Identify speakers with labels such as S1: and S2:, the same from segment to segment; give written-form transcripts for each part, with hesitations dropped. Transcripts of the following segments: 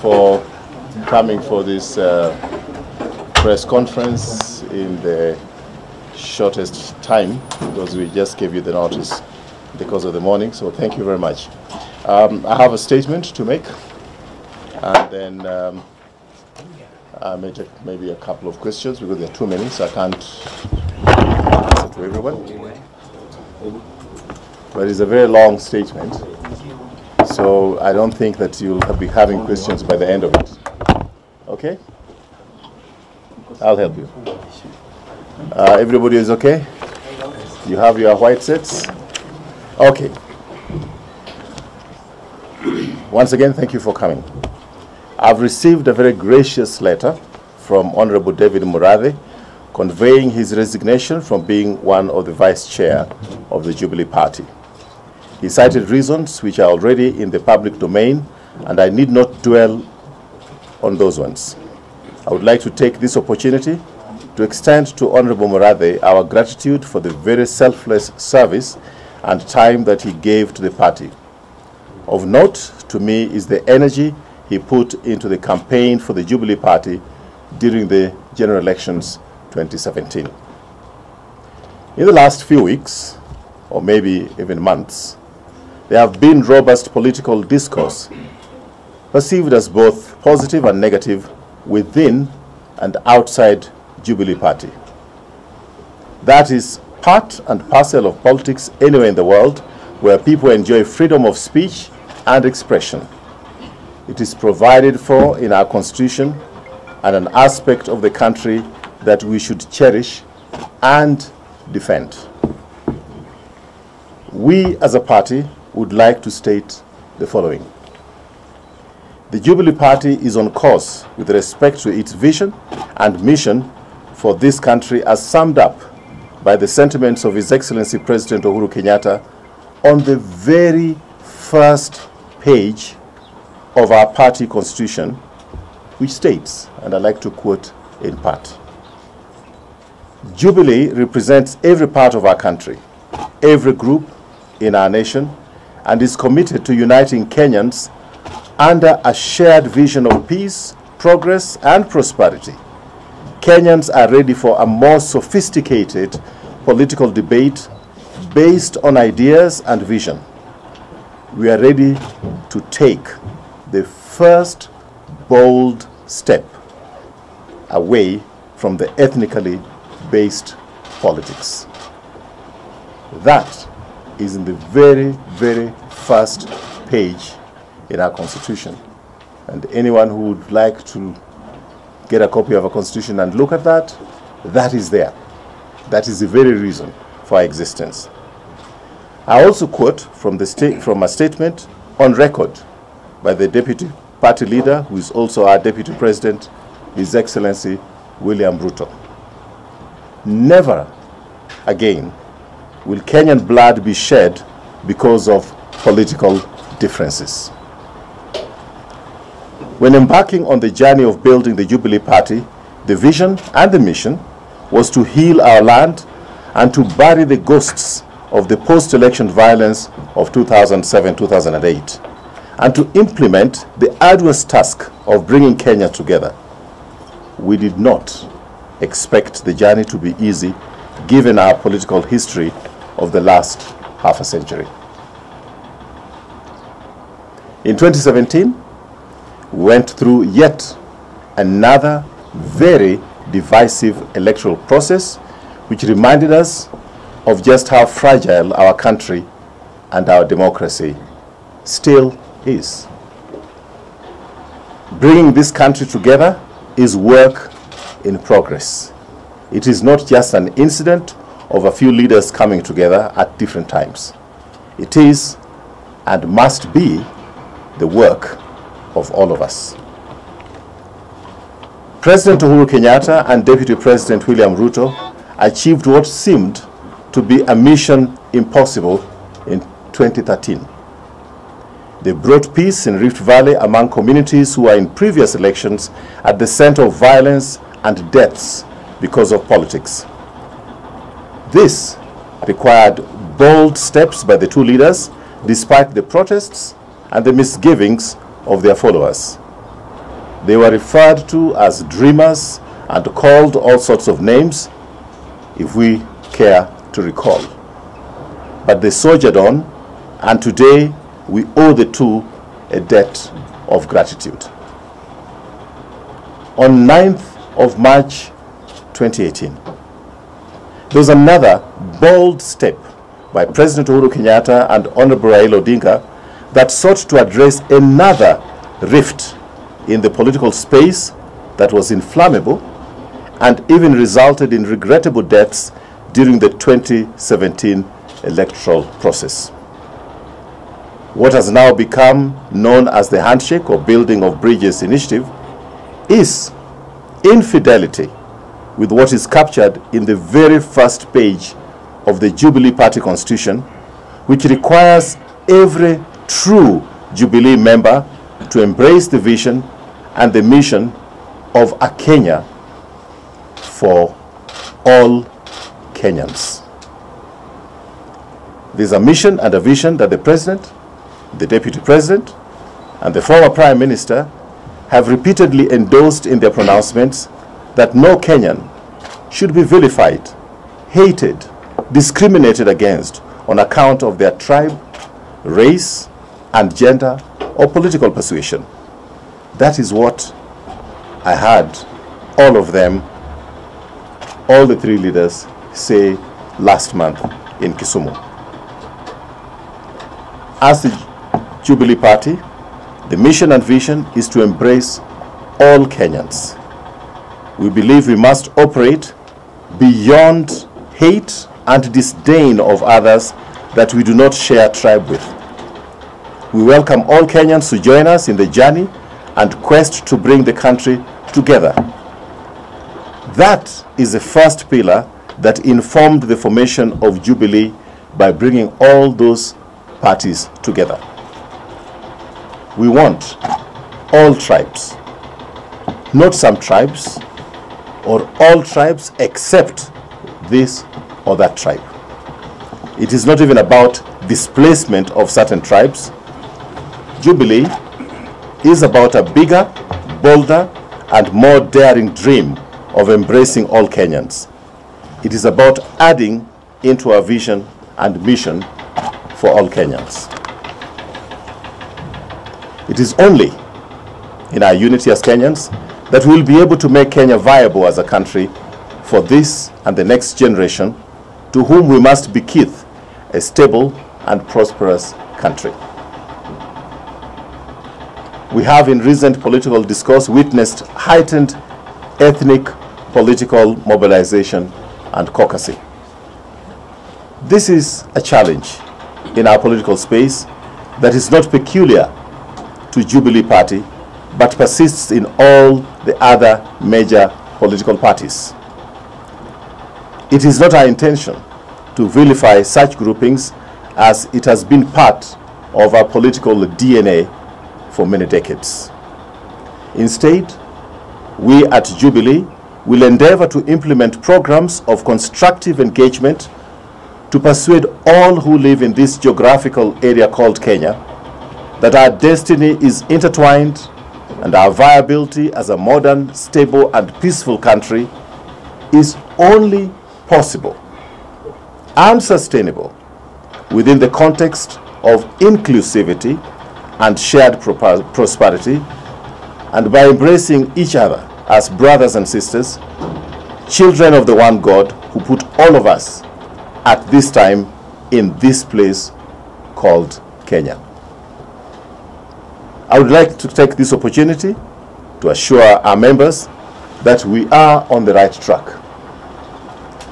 S1: for coming for this press conference in the shortest time, because we just gave you the notice because of the morning. So thank you very much. I have a statement to make, and then I may take maybe a couple of questions because there are too many, so I can't answer to everyone. But it's a very long statement, so I don't think that you'll be having questions by the end of it. Okay? I'll help you. Everybody is okay? You have your white sets? Okay. Once again, thank you for coming. I've received a very gracious letter from Honorable David Murathe conveying his resignation from being one of the vice chair of the Jubilee Party. He cited reasons which are already in the public domain, and I need not dwell on those ones. I would like to take this opportunity to extend to Honorable Murathe our gratitude for the very selfless service and time that he gave to the party. Of note to me is the energy he put into the campaign for the Jubilee Party during the general elections 2017. In the last few weeks, or maybe even months, there have been robust political discourse, perceived as both positive and negative within and outside Jubilee Party. That is part and parcel of politics anywhere in the world where people enjoy freedom of speech and expression. It is provided for in our Constitution and an aspect of the country that we should cherish and defend. We as a party would like to state the following. The Jubilee Party is on course with respect to its vision and mission for this country as summed up by the sentiments of His Excellency President Uhuru Kenyatta on the very first page of our party constitution, which states, and I'd like to quote in part, Jubilee represents every part of our country, every group in our nation, and is committed to uniting Kenyans under a shared vision of peace, progress, and prosperity. Kenyans are ready for a more sophisticated political debate based on ideas and vision. We are ready to take the first bold step away from the ethnically based politics. That is in the very, very first page in our Constitution. And anyone who would like to get a copy of our Constitution and look at that, that is there. That is the very reason for our existence. I also quote from a statement on record by the Deputy Party Leader, who is also our Deputy President, His Excellency William Ruto. Never again will Kenyan blood be shed because of political differences. When embarking on the journey of building the Jubilee Party, the vision and the mission was to heal our land and to bury the ghosts of the post-election violence of 2007-2008, and to implement the arduous task of bringing Kenya together. We did not expect the journey to be easy, given our political history of the last half a century. In 2017, we went through yet another very divisive electoral process, which reminded us of just how fragile our country and our democracy still is. Bringing this country together is work in progress. It is not just an incident of a few leaders coming together at different times. It is and must be the work of all of us. President Uhuru Kenyatta and Deputy President William Ruto achieved what seemed to be a mission impossible in 2013. They brought peace in Rift Valley among communities who were in previous elections at the center of violence and deaths because of politics. This required bold steps by the two leaders, despite the protests and the misgivings of their followers. They were referred to as dreamers and called all sorts of names, if we care to recall. But they soldiered on, and today we owe the two a debt of gratitude. On 9th of March 2018, there was another bold step by President Uhuru Kenyatta and Honorable Raila Odinga that sought to address another rift in the political space that was inflammable and even resulted in regrettable deaths during the 2017 electoral process. What has now become known as the Handshake or Building of Bridges Initiative is infidelity with what is captured in the very first page of the Jubilee Party Constitution, which requires every true Jubilee member to embrace the vision and the mission of a Kenya for all Kenyans. There's a mission and a vision that the President, the Deputy President, and the former Prime Minister have repeatedly endorsed in their pronouncements that no Kenyan should be vilified, hated, discriminated against on account of their tribe, race, and gender or political persuasion. That is what I heard all of them, all the three leaders, say last month in Kisumu. As the Jubilee Party, the mission and vision is to embrace all Kenyans. We believe we must operate beyond hate and disdain of others that we do not share tribe with. We welcome all Kenyans to join us in the journey and quest to bring the country together. That is the first pillar that informed the formation of Jubilee by bringing all those parties together. We want all tribes, not some tribes, or all tribes except this or that tribe. It is not even about displacement of certain tribes. Jubilee is about a bigger, bolder, and more daring dream of embracing all Kenyans. It is about adding into our vision and mission for all Kenyans. It is only in our unity as Kenyans that we will be able to make Kenya viable as a country for this and the next generation, to whom we must bequeath a stable and prosperous country. We have in recent political discourse witnessed heightened ethnic political mobilization and caucusing. This is a challenge in our political space that is not peculiar to Jubilee Party, but persists in all the other major political parties. It is not our intention to vilify such groupings, as it has been part of our political DNA for many decades. Instead, we at Jubilee will endeavor to implement programs of constructive engagement to persuade all who live in this geographical area called Kenya that our destiny is intertwined and our viability as a modern, stable, and peaceful country is only possible and sustainable within the context of inclusivity and shared prosperity, and by embracing each other as brothers and sisters, children of the one God who put all of us at this time in this place called Kenya. I would like to take this opportunity to assure our members that we are on the right track.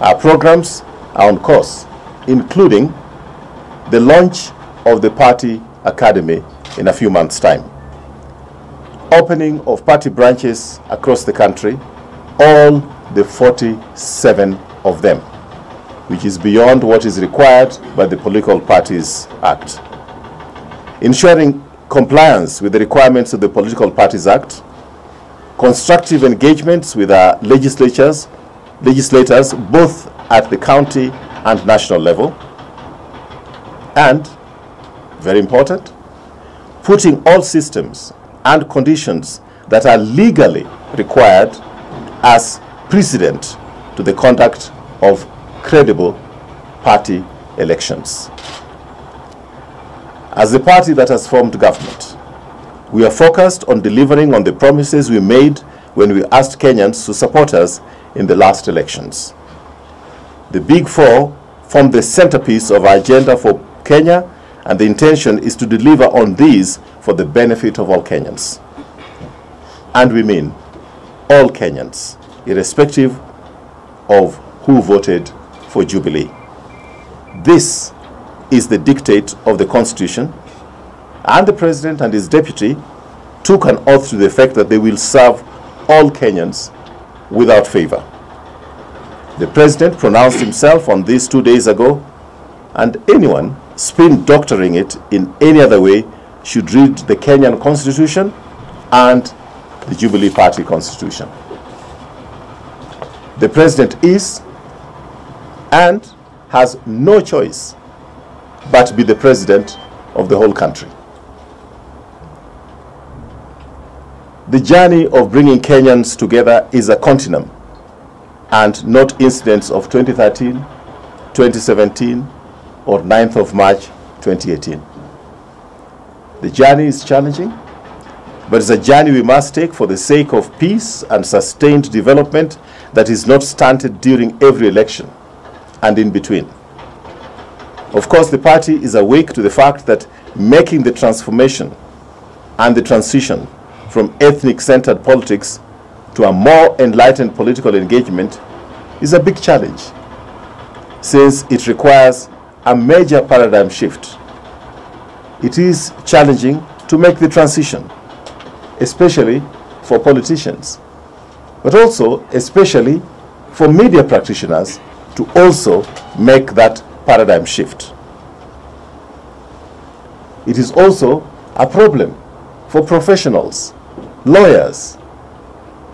S1: Our programs are on course, including the launch of the Party Academy in a few months' time, opening of party branches across the country, all the 47 of them, which is beyond what is required by the Political Parties Act. Ensuring compliance with the requirements of the Political Parties Act, constructive engagements with our legislators, both at the county and national level, and, very important, putting all systems and conditions that are legally required as precedent to the conduct of credible party elections. As the party that has formed government, we are focused on delivering on the promises we made when we asked Kenyans to support us in the last elections. The Big Four form the centerpiece of our agenda for Kenya, and the intention is to deliver on these for the benefit of all Kenyans. And we mean all Kenyans, irrespective of who voted for Jubilee. This is the dictate of the Constitution, and the President and his deputy took an oath to the effect that they will serve all Kenyans without favor. The President pronounced himself on this 2 days ago, and anyone spin-doctoring it in any other way should read the Kenyan Constitution and the Jubilee Party Constitution. The President is and has no choice but to be the President of the whole country. The journey of bringing Kenyans together is a continuum and not incidents of 2013, 2017, or 9th of March 2018. The journey is challenging, but it's a journey we must take for the sake of peace and sustained development that is not stunted during every election and in between. Of course, the party is awake to the fact that making the transformation and the transition from ethnic-centered politics to a more enlightened political engagement is a big challenge, since it requires a major paradigm shift. It is challenging to make the transition, especially for politicians, but also especially for media practitioners to also make that paradigm shift. It is also a problem for professionals, lawyers,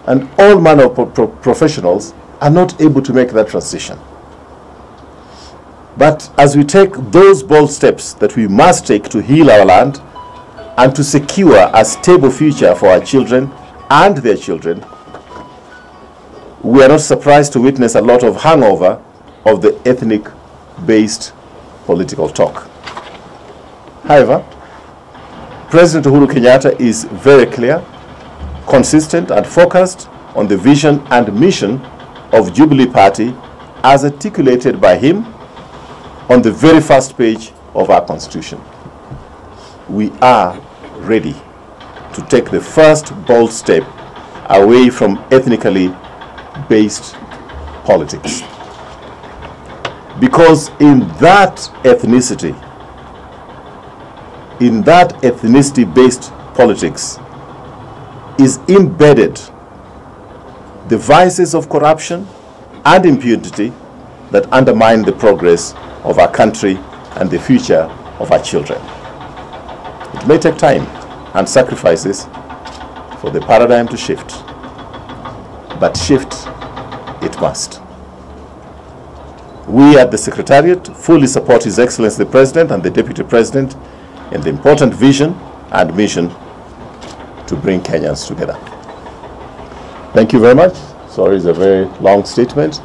S1: and all manner of professionals are not able to make that transition. But as we take those bold steps that we must take to heal our land and to secure a stable future for our children and their children, we are not surprised to witness a lot of hangover of the ethnic-based political talk. However, President Uhuru Kenyatta is very clear, consistent, and focused on the vision and mission of Jubilee Party as articulated by him on the very first page of our Constitution. We are ready to take the first bold step away from ethnically based politics. Because in that ethnicity-based politics is embedded the vices of corruption and impunity that undermine the progress of our country and the future of our children. It may take time and sacrifices for the paradigm to shift, but shift it must. We at the Secretariat fully support His Excellency the President and the Deputy President in the important vision and mission to bring Kenyans together. Thank you very much. Sorry, it's a very long statement.